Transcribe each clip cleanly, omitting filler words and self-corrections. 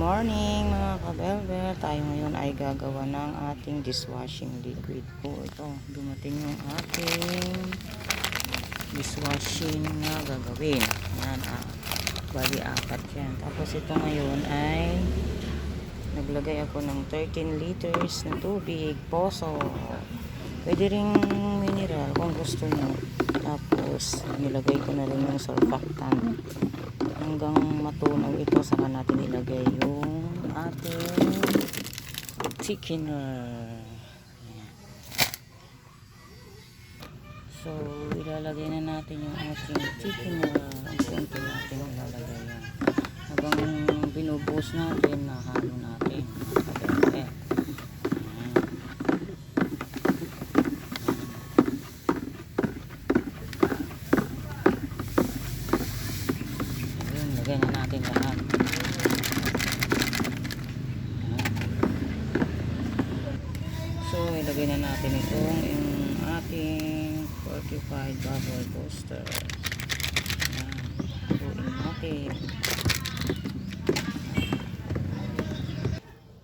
morning mga kabelbel. Tayo ngayon ay gagawa ng ating dishwashing liquid po. Ito, dumating yung ating dishwashing na gagawin. Yan, bali apat yan. Tapos ito ngayon ay naglagay ako ng 13 liters na tubig, poso. Pwede ring mineral kung gusto nyo. Tapos nilagay ko na rin yung surfactant hanggang matunaw ito. Saka natin ilagay yung ating thickener. So ilalagay na natin yung ating thickener. Ang konti natin ilalagay yan. Habang binubuhos natin, nahalo natin. Okay. Lagay na natin lahat. So ilagay na natin itong yung ating 45 bubble booster. Haluin natin.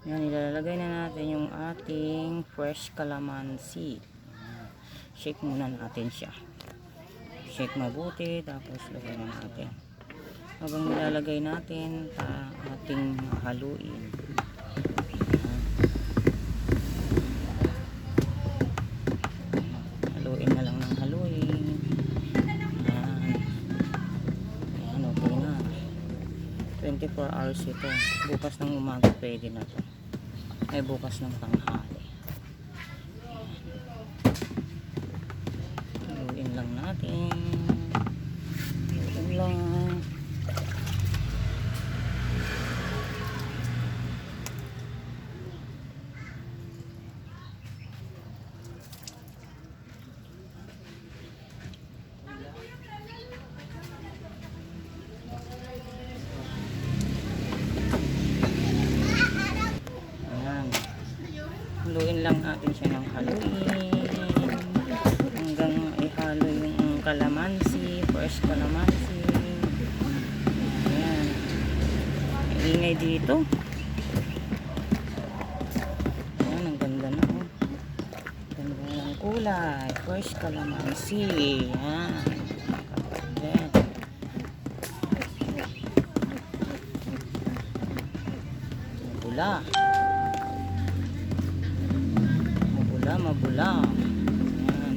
Yan, ilalagay na natin yung ating fresh calamansi. Shake muna natin siya. Shake mabuti, tapos lagay na natin. Habang nilalagay natin ating haluin. Haluin na lang ng haluin. Ayan, okay na. 24 hours ito. Bukas ng umaga pwede na to. Ay bukas ng tanghali. Haluin lang natin. Haluin lang. Haluin lang natin siya ng haluin hanggang ihalo yung calamansi, fresh calamansi. Ayan, ingay dito. Ayan, ang ganda na, oh. Ganda ng kulay, fresh calamansi. Ayan, ayan. Bula mabula. Ayan.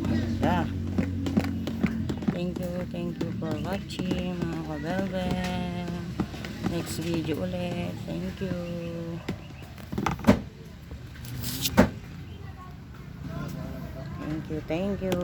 Ganda. Thank you for watching mga kabelbel. Next video ulit. Thank you.